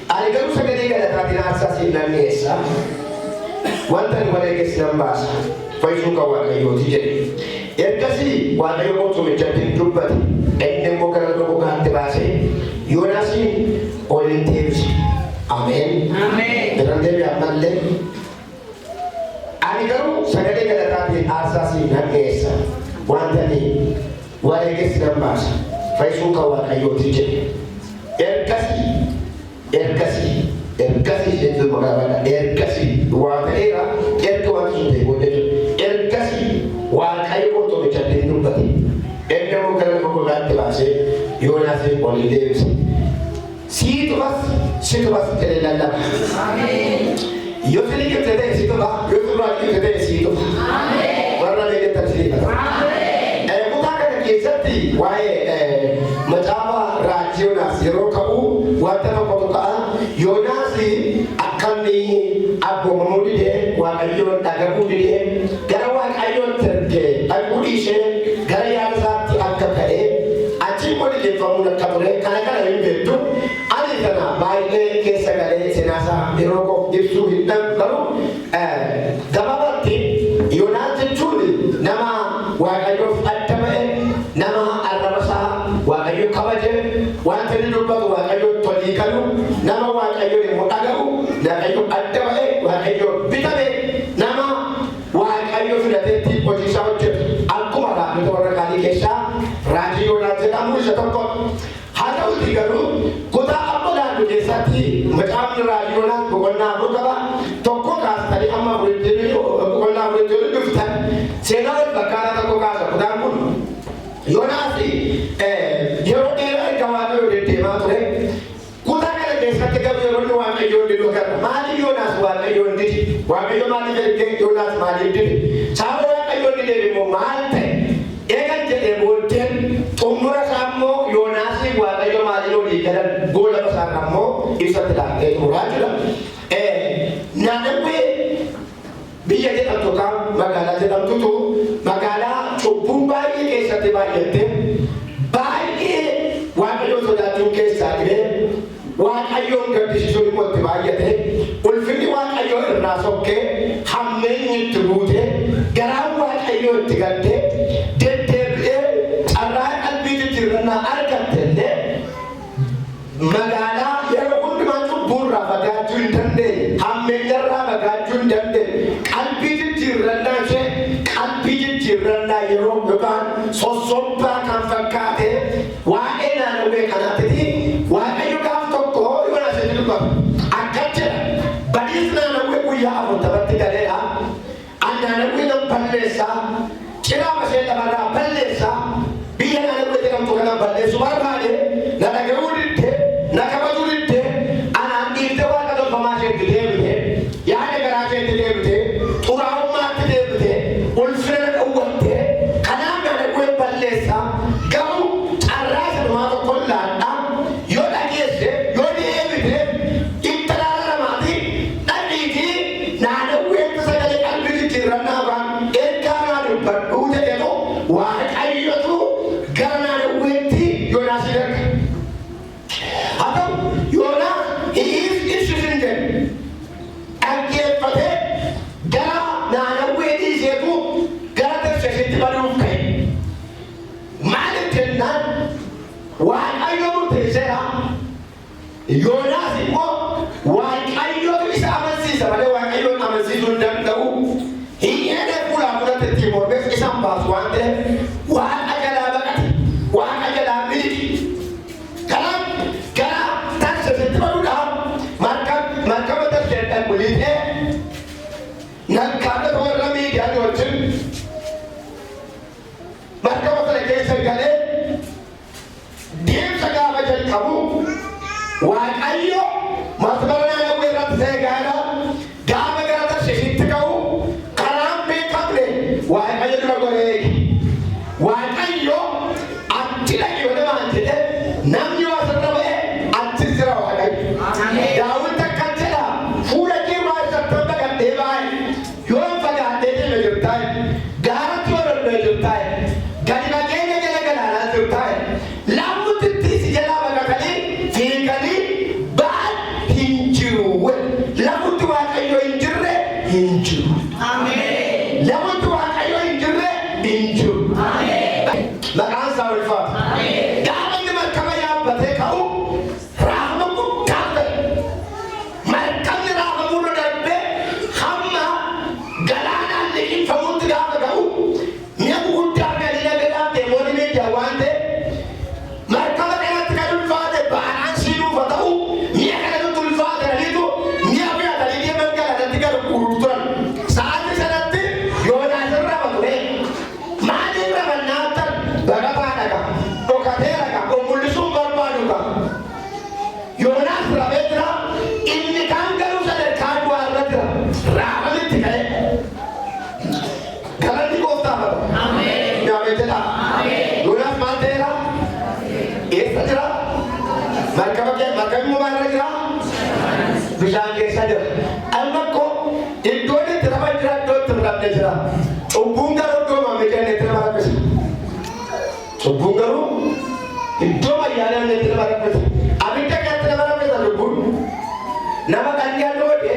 Ani garuu sagalee galataatiin aarsaa seenaan dhiyeessa. Wanta ani wareeges nan baasa. Fayyisuu kan Waaqayyooti jedhe. Ergasii Waaqayyo mootumichatti dubbate. Inni immoo gara gogaatti baasee Yoonaasiin ol deebise. Ameen. Ameen. Biraan deebi'aa mallee. Ani garuu sagalee galataatiin aarsaa seenaan dhiyeessa. Wanta ani wareeges nan baasa. Fayyisuu kan Waaqayyooti jedhe. Ergasii jechuun maqaa ergasii waa ta'eera erga waan sun ta'e booda ergasii Waaqayyo mootumichatti dubbate. Inni immoo gara gogaatti baasee Yoonaasiin ol deebise. Situbas jedhee lallaba. Yoo isin eeggate ta'e situba, yoo isin duraan eeggate ta'e situba. Warra eeggatan situba. Kutaa kana keessatti waa'ee macaafa raajii Yoonaas yeroo ka'u wanta tokkotu ka'a. Yoonaas akkanni abboomamuu didee Waaqayyoon dhagahuu didee gara Waaqayyoon dhaquu dhiisee gara yaada isaatti akka ka'e achiin waliin akka ture kana hin beektu. Ani kana baay'ee keessa galee seenaasaa yeroo koof ibsuu hin danda'u. Gabaabatti Yoonaas jechuun nama Waaqayyoof adda ba'e, nama arrabasaa Waaqayyo kabaje, wanta inni dubbatu Waaqayyo tolii galu, nama Waaqayyo immoo dhaga'u, Waaqayyo adda ba'e, Waaqayyo bitame, nama Waaqayyo filateetti hojii isaa hojjetu. Akkuma raajota warra kaanii keessaa raajii Yoonaas jedhamu isa tokko. Haa ta'uutii garuu kutaa amma laandu keessatti macaafni raajii Yoonaas boqonnaa afur qaba. Tokko kaastanii amma boqonnaa afuritti dhuftan seenaa wal fakkaataa tokko kaasa. Kutaan kun Yoonaas yeroo dheeraa erga Waaqayyo deddeemaa ture. Kutaa kana keessatti garuu yeroo inni Waaqayyoon diduu agarra. Maaliif Yoonaas Waaqayyoon didi? Waaqayyo maaliif ergee Yoonaas maaliif didi? Sababa Waaqayyoon didee immoo maal ta'e? Eegan jedhee booddeen xumura isaa immoo Yoonaasii Waaqayyo maaliif olii galan goolaba isaa immoo ibsatti laattee turaa jira. Naannawwee biyya jedhamtu kan magaalaa jedhamtutu magaalaa cubbuun baay'ee keessatti baay'atte baay'ee Waaqayyoon sodaachuun keessaa dhibee Waaqayyoon gaddisiisuun immoo itti baay'ate ulfinni Waaqayyoo irraa sokkee hammeenyi itti buute garaan Waaqayyoo itti gaddee deddeebi'ee carraa qalbii jijjiirannaa argatte illee magaalaa yeroo hundumaa cubbuurraa fagaachuu hin dandeenye, hammeenyarraa fagaachuu hin dandeenye, qalbii jijjiirannaa yeroo yookaan sossobbaa kan fakkaate waa'ee naannawwee kanaatti Waaqayyo gaaf tokko Yoonaas itti dubbatu. Akkas jedha badiis naannawwee guyyaa 40 galeedha. Naannawwee nan balleessaa, ciraa mashee lafarraa balleessaa, biyya naannawwee jedhamtu kanaan balleessuu barbaade na dhaga'uu diddee, na kabajuu diddee, anaan dhiiftee waaqa tolfamaa isheetti deebitee, yaada garaa isheetti deebitee, xuraa'ummaatti deebitee, ulfina na dhowwattee, kanaaf naannawwee balleessaa garuu carraa isa dhumaa tokko laadhaa yoo dhageesse yoo deebite itti laalamaati dhadhiitii naannawweetti sagalee qalbii jijjiirannaa waan ergaa naa dubbadhuu jedhetu Waaqayyotu gara naannawweetti Yoonaasii erga. Haa ta'u Yoonaas ibsisin jedhe dhaggeeffatee gara naannawwee dhiiseetu gara Tarshiishitti baduuf ka'e. Maaliif jennaan Waaqayyo murteesseera. Yoonaas immoo Waaqayyotu isa amansiisa malee Waaqayyoon amansiisuu hin danda'u. Hiyyeenee fuulaa fuulatti ittiin mormeef isaan baasu waan ta'eef Waaqa jalaa baqate, Waaqa jalaa miliqe. Kanaaf gara Tarshiishitti baduudhaaf markaba Tarshiishiidhaan mul'isee naggaadota warra miidiyaa wajjin markaba sana keessa galee deemsa gaafa jalqabu Waaqayyo masbara naannawwee irratti ta'e gaafa gara Tarshiishitti ka'u karaan beekamne Waaqayyo dura goree Waaqayyo achi dhaqee wadamaan jedhe namni waa sirra ba'e achis jira Waaqayyo. Daawit akkan jedha fuula kee waa isattoota gadhee baay'ee yoo fagaatee deeme jirtu jirtaay gaaratti warra jirtaay gadi nageenya jala galaanaa jirtaay lammutti tiisi jalaa baqatanii fiiganii ba'an hin jiru lammutti waaqayyo hin jirre hin jiru lammutti waaqayyo hin jirre hin jiru maqaan isaa ulfaata gaafa inni markaba yaabbatee ka'u raafama guddaa ta'e markabni raafamurra darbee hamma galaanaan liqinfamutti gaafa ga'u mi'a guddaa galiina gadaa deemoonni miidhaa waan ta'e markaba kanatti kan ulfaate baanaan siinuufa ta'u mi'a kanatti ulfaate galiitu mi'a fiyatanii deeman galaanatti gara turan sa'aatii sanatti Yoonaas irra bature maaliin rabannaattan baqataa dhaqa dhokatee dhaqa mul'isuun barbaadu qaba Yoonaas rabee jira inni kaan garuu sadarkaa du'aa irra jira raafamitti ka'e galanni gooftaa bada yaamee jedha Yoonaas maal ta'eera eessa jira markabi mumaa irra jira bishaan keessa jira amma ko iddoon itti rafa jira iddoo itti rabne jira cubbuun garuu iddoo maamee kenne itti nama raffisa cubbuun garuu iddoo mayyaanaan itti nama raffisa abidda keessatti nama raffisa lubbuun nama kan yaadoote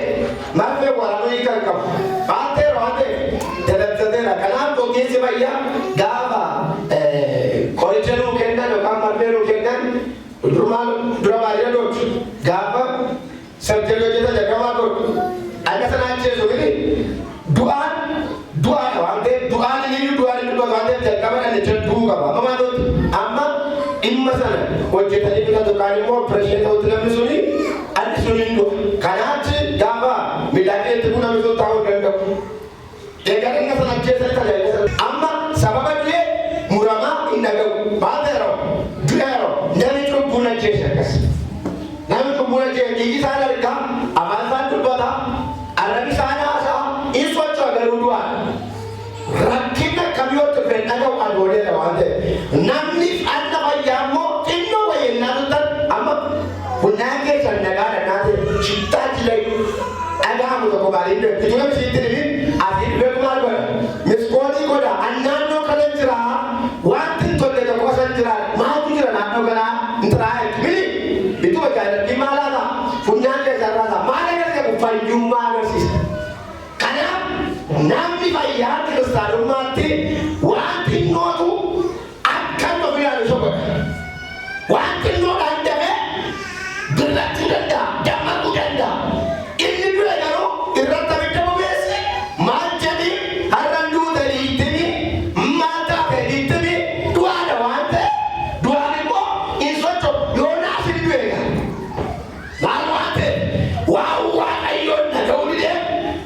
marfee waraanuu kan qabu baatteera waan ta'e dadhabsateera kanaaf ogeessi fayyaa gaafa qoricha nuu kennan yookaan marfee nuu kennan dura maalina dootu gaafa sarjarii hojjeta jagamaa godhu akka sanaan jeesu gidi du'aan waan ta'eef du'aan inni waan ta'eef jalqaban jecha du'uu qaba amma maa ta'utti amma dhimma sana hojjetanii bitatu kaan immoo opereeshinii ta'utti namni suni addi suni hin du'a kanaatti gaafa miidhagdeetti kun namni sun taa'uu danda'u eegaa dhimma sana ajjeesanii tajaajila amma sababa du'ee muramaa hin dhaga'u maa ta'eeroo du'eeroo namni cubbuun ajjeese akkas namni cubbuun ajjeese dhiigi isaan argaa afaan isaan dubbata arrabi isaan haasaa in socho'a garuu du'aa rakkina kamiyootti fedhan dhaga'u alboodheedha waan ta'e namni anna fayyaa immoo xinnoo fayyannaa tuttan amma bunnaan keessan nagaadha naate shittaa jilee dhaga'amu tokko baaliin dha itti namni siitti dhibi asii dhibee maal godha miskoonii godha annaannoo kana jira wanti hin tolle tokko kasan jira maaltu jira naannoo kanaa intiraa mili bituma jaalalli maalaata funyaan keessan raasa maal agarsiisa fayyummaa agarsiisa kanaaf namni fayyaa kiristaanummaatti wanti nootu akkan ofirraa isa godha wanti noodhaan dafee birrachuu danda'a dammaquu danda'a inni dura garuu irratti abidda bobeesse maal jedhi har'an duute dhiittini maal taate dhiittini du'aadha waan ta'e du'aan immoo hin socho'u Yoonaas hin du'eega maal waan ta'e waan waaqayyoon dhaga'uu didee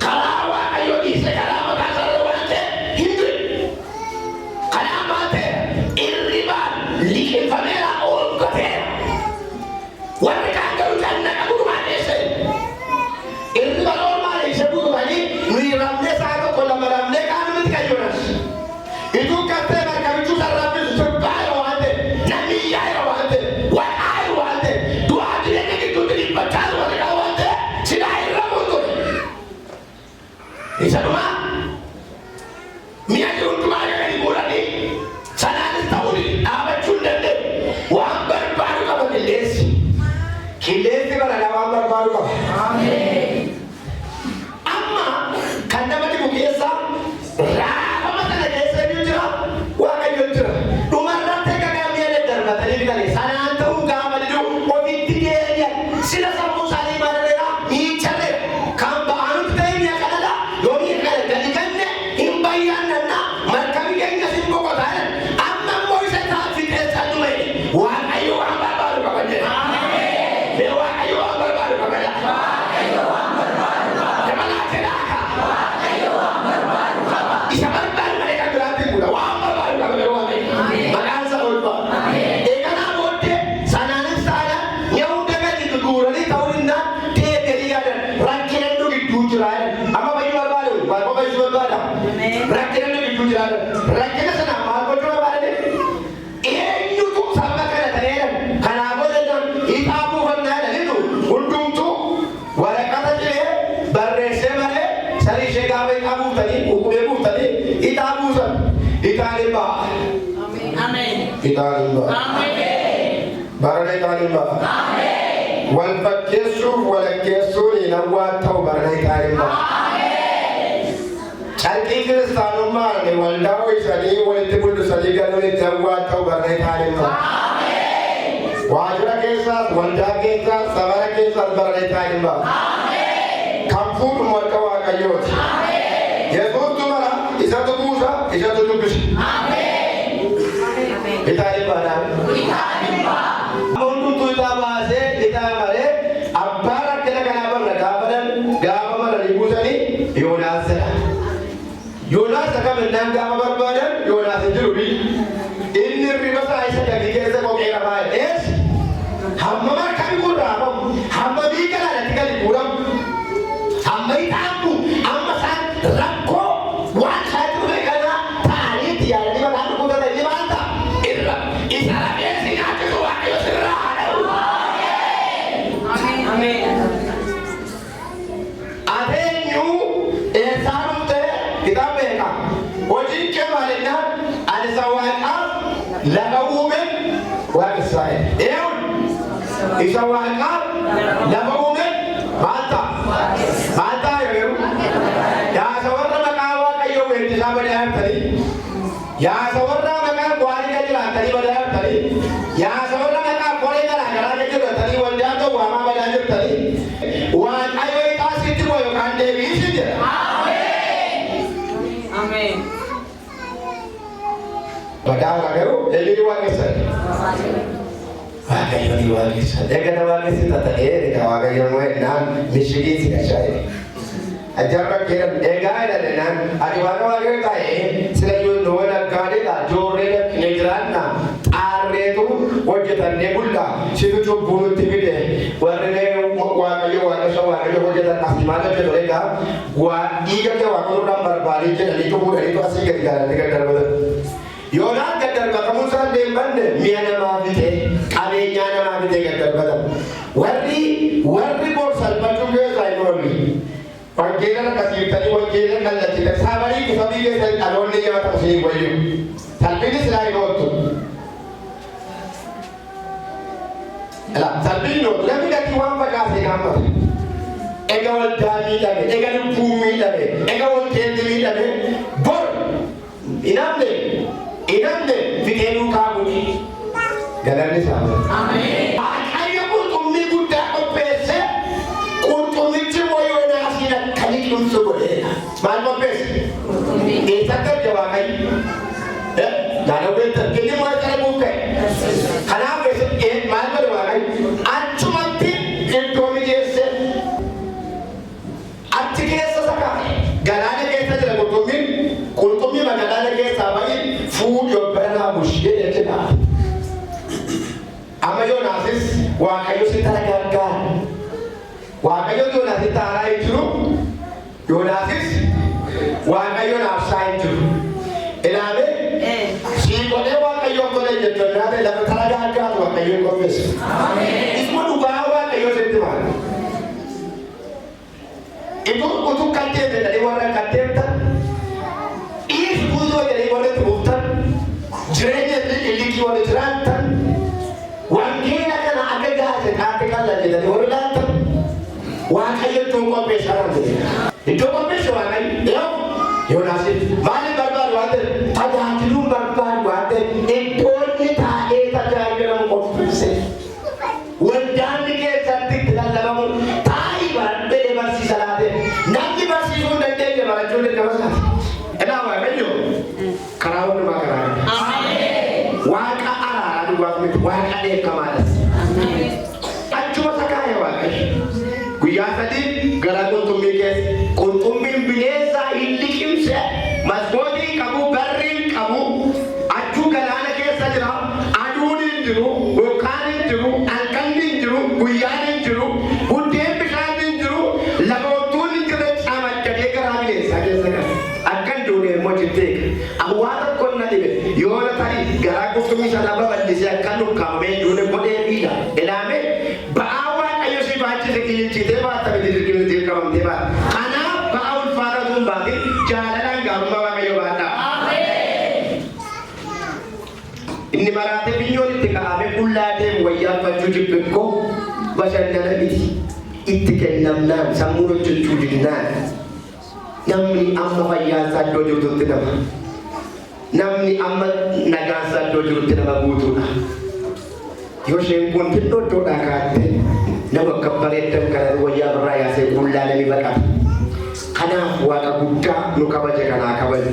karaa waaqayyoo dhiise karaa maqaa isaarra waan ta'e hin du'e kanaa maal ta'e irribaan liqeeffameera oolgateera warri kaan garuu jannaqa gudumaan dheesse irribaan oolmaa dheesse gudumanii nuyi ramnee isaa tokko lama ramnee kaan miti kan Yoonaas ituu kattee markabichuu sarraafisu sirbaayoo waan ta'e namni iyyaayoo waan ta'e wa'aayi waan ta'e du'aa jireenya gidduutti dhibbachaa warri kaan waan ta'e sidaa irra murture isa dhumaa mi'a jiru hundumaa gadi fuudhanii sanaanis ta'uu dhaabachuu hin danda'u waan barbaadu qaba qilleensi baradhaa waan barbaadu qaba amma kan nama dhibu keessa raafama sana keessa iyyuu jira waaqayyoon jira dhumarratti egaa mi'a daddarbatanii bitanii sanaan ta'uu gaafa didu ofitti deebi'an sila sammuu isaanii madareera miicharreera kan ba'anutti ta'e mi'a kanadha yoo mi'a kana gadi kenne hin bayyaannanna markabi keenya sin boqotaa amma immoo isa taa'aa fixeessaa dhume waaqayyo waan barbaadu qaba jedha waaqayyo waan barbaadu qaba jedha dabalaa jedhaa isa barbaadu malee kan biraatti buudha waan barbaadu qaba jedha maqaan isa olfaa eeganaa booddee sanaanis taana yoo hunda gadi guuranii ta'uu dhinnaan deebi'anii yaadan rakkinannu gidduu jira amma bayyuu barbaadu waaqoo bayyuu barbaada rakkinannu gidduu jira rakkina sana maal gochuu barbaadani eenyutu sababa kana ta'eedhan kanaafoo jedhan hiixaa buufannaa jedhanitu hundumtuu waraqata jedhee barreessee malee sarii ishee gaafa hiixaa buuftanii uqubee buuftanii Italimba. Amen. Italimba. Amen. Barana Italimba. Amen. Wal fakkesu wal kesu ni nawa tau barana Italimba. Amen. Alki Kristanumma ni wal dawo isani wal tibul sali galo ni nawa tau barana Italimba. Amen. Wajra kesa wanda kesa sabara kesa barana Italimba. Amen. Kamfur markawa kayot. Amen. Yesus tumara isatu Musa isatu Tubish. Amen. Italimba. Italimba. Amundu tuita bahase itamare abbara kena kana barna gabadan gabamara ribusani Yonas. Yonas kam nan gabar badan Yonas jurubi inni ribasa aisa jadi kesa ko kera bae es hamma kami kurang hamma bikala natikali kurang hamma itamu amma san rakko wa khatu kana tali tiari balan ko da ni manta irra isara esi atu wa yusra amen amen adenyu esarute kitabeka wajin kemalina alisawaqa lagawumen wa isai eun isawaqa lagawumen mata mata yo ya sawarra makawa kayo wenti sabade artari ya sawarra maka kwari kaji artari bade artari ya sawarra maka kore kala kala kaji artari wanda to wa ma bade artari wa ayo ita sitti ko yo kande bisije amen amen bagaimana karo eli wakesa Wakayo ni wakesa ega wakesa tata ere wakayo mo nan mishigi sikashai ajarra kiran ega ida nan ari wakayo kai sila yo no na gade la jore na nejran na arre tu wajatan nebulla situ tu bulu tibide warne wakayo wakayo wajatan asmana ke dolega wa iga ke wakayo number bari ke ali to bulu itu asli ke gara darbada Yonas gadar bakamusan dembande miana mabite kabenya mabite gadar badam warri bor salpatu ke saimoli pagela kasih tadi pagela kalla kita sabari ke sabi ke sai alonne ya ta sini boyu salpini silai notu ala salpini no lami gati wamba ka se kamba ega wal dami dabe ega no pumi dabe ega wal kendi dabe bor inamne fitenu kabuni galarni sama amen ayo kuntummi gudda ko pese kuntummi timoyo na asina kalikum sobole mal ko pese eta jawa kai dana weta kini mo tare buke kana pese mal ko jawa kai achumatti entomi jesse attike saka galane kesa jara kuntummi magalane kesa bai food your brother mushkil kina ama Yonasis wa kayo sitaragan wa kayo Yonasis tarai juru Yonasis wa kayo nafsai juru elame si kone wa kayo kone jetona de la taragan wa kayo confess amen ismo duga wa kayo sentiman itu untuk katen dari orang katen is budo dari orang tubutan jerenya iliki orang jerantan wangkina kana agaga sekali lagi dari orang lantan wakayo tunggu pesaran itu kompes wakai Yonasis mali barbar wate ada hatilu barbar wate itu kita jaga kompes wandani ke santik dalam tai bar bele barsi salate nanti barsi sundan denge barajule kamasa ena wa menyo karawon makara amen waka ara adu waka de kamalas amen acuma sakaya waka kuya tadi garagon tumike kuntumbin bileza illikimse masbodi kabu barrin kabu aju galana ke sajra adunin jiru wokanin jiru alkandin jiru kuyanin jiru budem bishanin jiru lagotun jiru amat kade karabile sake saka akan dole mojitek awara konna dibe yona tari garago tumi sana baba disia kanu kambe dole bode bila elame baawa ayo si bachi se kilinchi deba tabe dirgil kam deba kana baul faradun bagi jalanan gamma wa kayo bata amen inni maraate binyoon itti kaa'ame qullaateen wayyaanfachuu jibbikko bashannana miti itti kennamnaan sammuu hojjechuu dinnaan namni amma fayyaansaa iddoo jirtutti nama namni amma nagaansaa iddoo jirutti nama guutuudha yoo isheen kun xiqqoo iddoodhaa kaatte nama akka bareeddan kana wayyaa birraa yaasee qullaalanii baqata kanaaf waaqa guddaa nu kabaje kanaa kabaje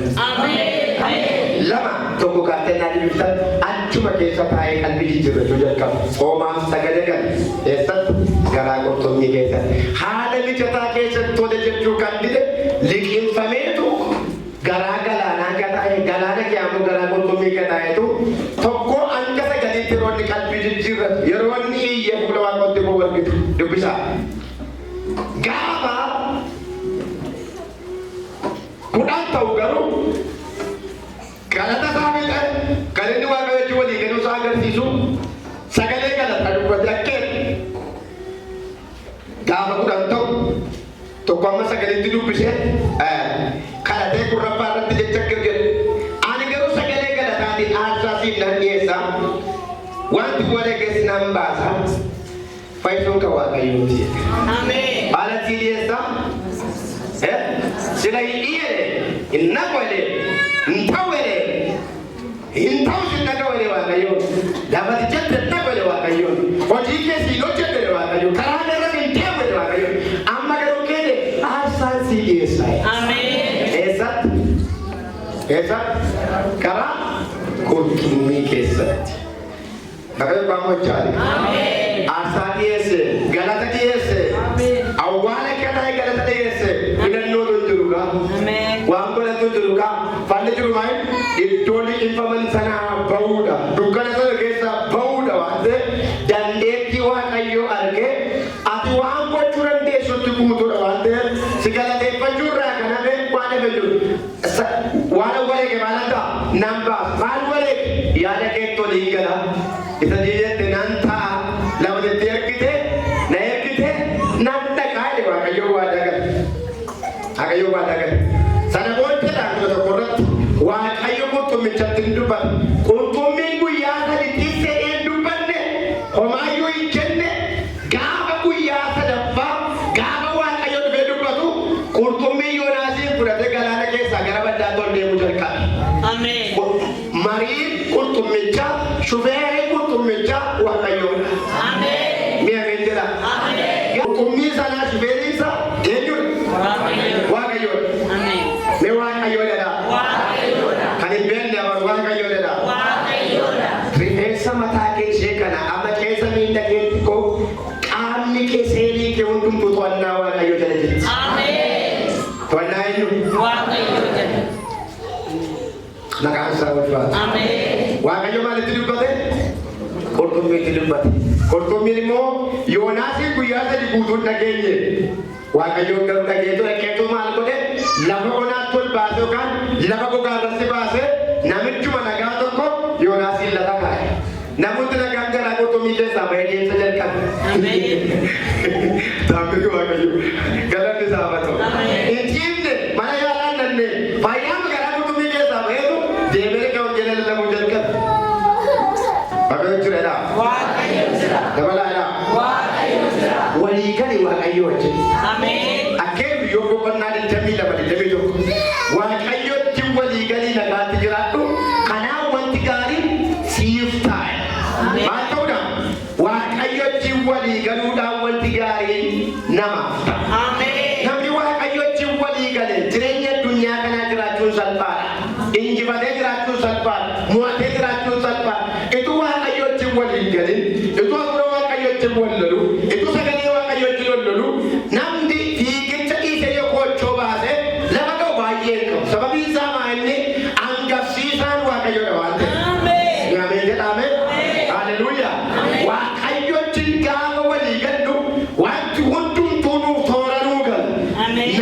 lama tokko kaatennaa dibiftan achuma keessa taa'ee qalbii jijjiirrachuu jalqaba hoomaaf sagalee gala eessatti garaa qurxummii keessatti haala mijataa keessatti tole jechuu kan dide liqinfameetu garaa galaanaa gataa'e galaana keeyyamu garaa qurxummii gataa'etu tokko hanga sagaleetti yeroo inni qalbii jijjiirratu yeroo inni iyyee fuula waaqotti immoo wargitu dubbisaa gaafa kudhan ta'u garuu galata saamidha kan inni waaqayyochi walii galuu isaa agarsiisu sagalee galata dubbate akkeen gaafa kudhan ta'u tokko amma sagaleetti dubbise kadhatee gurrabbaa irratti jecha jedhe ani garuu sagalee galataatiin aarsaa siif nan dhiyeessa wanti wareeges nan baasa fayyisuun kan waaqayyooti haala sii dhiyeessa sila hidhiye innaqwele ntawele intawsi naqwele waaqayyoon lafati jette naqwele waaqayyoon hojii keessi yoo jette waaqayyoon karaa irra inteewele waaqayyoon amma garuu keede aarsaan sii dhiyeessa eessatti karaa qurxummii keessatti waaqayyoon baamochaale aarsaa dhiyeesse galata dhiyeesse awwaala kataa'e galata dhiyeesse waan godhatu jiruudha falli jiru maal iddoo liqinfaman sanaa bahuudha dukkana sana keessaa bahuudha waan ta'eef dandeettii waaqayyoo argee ati waan gochuu dandeessutti guutuudha waan ta'eef si galateeffachuu irraa kan hafe waan hafe jiru waan wareege maal akka nan baas maal wareege yaada keettoo ni gala isa jeette nan ta'a lama jettee ergite na ergite nan dhaqaa jedhe waaqayyoo waa dagale waaqayyoo waa dagale sana booddee tokkorratti waaqayyo qurxummichatti hin dubbatu qurxummiin guyyaa saditti se'ee dubbanne homaayyuu hin jenne gaafa guyyaa sadaffaa gaafa waaqayyo dhufee dubbatu qurxummii yoonaasiin fudhatee galaana keessaa gara baddaatti ol deemuu jalqabe mariin qurxummicha shufeerri qurxummicha waaqayyoodha mi'a beekira qurxummii sanaa shufeeriinsa eenyudha waaqayyoodha me waaqayyoodha kan hin beekne waaqayyoodha rifeensa mataa kee kana amma keessa miila keetti koo qaamni kee seelii kee hundumtuu to'annaa waaqayyoo jala jirti to'annaa eenyu maqaan isaa ulfaatu waaqayyo maalitti dubbate qurxummiitti dubbate qurxummiin immoo yoonaasiin guyyaa sadi guutuun dhageenye waaqayyoon garuu dhageetu maal godhe lafa onaatti ol baase yookaan lafa gogaa irratti baase namichuma nagaa tokko yoonaasiin lafa kaa'e namoonni nagaan garaa qurxummii keessaa bahee deemsa jalqabe taamilli waaqayyo galanni isaa haa ta'u hin ciifne mana yaalaan danne fayyaama garaa qurxummii keessaa baheetu deemee kan hojjete lallabuu jalqabe waaqayyo jireedha dabalaadha walii gali waaqayyo wajjin akkeen yoo boqonnaa 22 waaqayyotti walii galii nagaatti jiraadhu kanaaf wanti gaariin siif taa'e maal ta'uudha waaqayyotti walii galuudhaan wanti gaariin namaaf ta'a namni waaqayyotti walii gale jireenya addunyaa kanaa jiraachuun salphaadha injifatee jiraachuun salphaadha mo'atee jiraachuun salphaadha ituu waaqayyotti walii galin ituu hafuura waaqayyotti wallalu ituu sagalee waaqayyotti lollolu namni fiigicha dhiisee yoo koochoo baase lafa ga'u baay'ee qabu sababii isaa maa'inni hangafsiisaan waaqayyoodha waan ta'e ameen jedhame haleluuyaa waaqayyotti gaafa walii gallu wanti hundumtuu nuuf tooranuu gala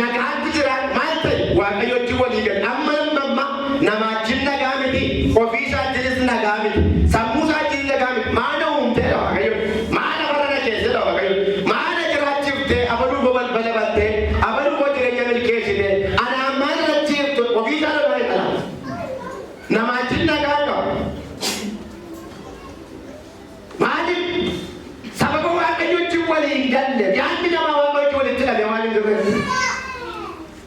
nagaatti jira maal ta'e waaqayyotti walii gala amma namaachin nagaa miti ofii isaatiinis nagaa miti sammuu isaatiinis nagaa miti maana uumteedha waaqayyo maana barana keessedha waaqayyo maana jiraachiftee abaluu balbala battee abaluu jireenya milkeessite anaan maana rachiiftu ofii isaa nagaa qaba namaachin nagaa qaba galle yaanni nama waaqayyo walitti dhabe waan hin jirre.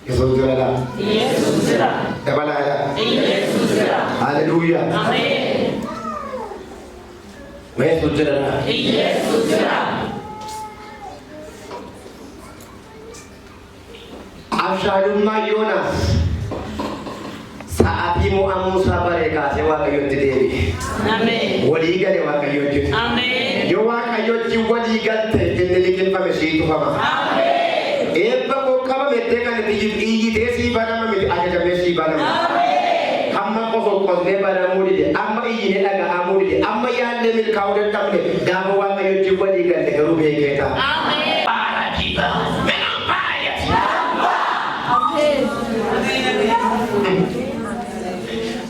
Yesuus jira. Yesuus jira. Dabalaadha. Yesuus jira. Hallelujah. Ameen. Yesuus jira. Yesuus jira. Abshaalummaa Yoonaas sa'aatii mo'amuusaa baree kaasee waaqayyotti deebi'e. Ameen. Walii gale waaqayyotti. Ameen. Yoo waaqayyotti walii galte inni liqinfame sii tufama. Ameen. Eebba koo qabamettee kan iyyitee sii banama miti ajajamee sii banama. Ameen. Amma qosee banamuu dide amma iyyine dhaga'amuu dide amma yaadne milkaa'uu dadhabne gaafa waaqayyotti walii galte garuu beekee ta'a. Ameen. Baarakiidha. Minaan baay'ati.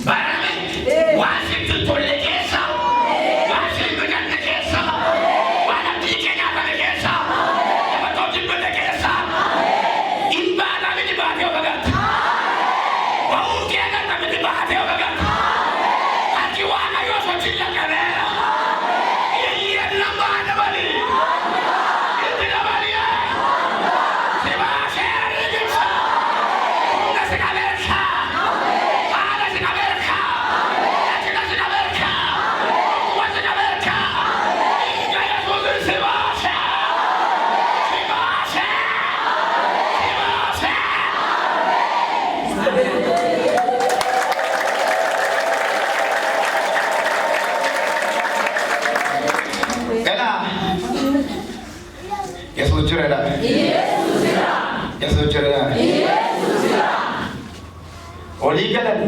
Barame waan sitti tolle keessa waan sitti ganne keessa waan abdii keenyaa kana keessa taphatoo jibbate keessa dhimbaadhaa miti baatee of agarta ba'uu kee agarta miti baatee of agarta harki waaqayyoo sochiin laqabeera iyyeen namaa dabali itti dabali si baasee ariigibsa humna si qabeessa. Yesuus jira. Yesuus jira. Yesuus jira. Yesuus jira. Olii galan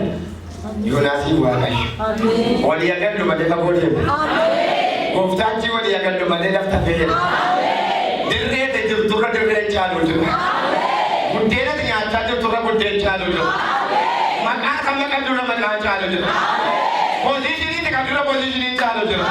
Yoonaasii waaqayyo. Ameen. Walii agallu malee fagoo deemu. Ameen. Gooftaanchi walii agallu malee lafta fayyadu. Ameen. Dirree ati jirturra dirreen caalu jira. Ameen. Buddeen ati nyaachaa jirturra buddeen caalu jira. Ameen. Maqaa kan maqaan dura maqaan caalu jira. Ameen. Poozishinii kan dura poozishiniin caalu jira.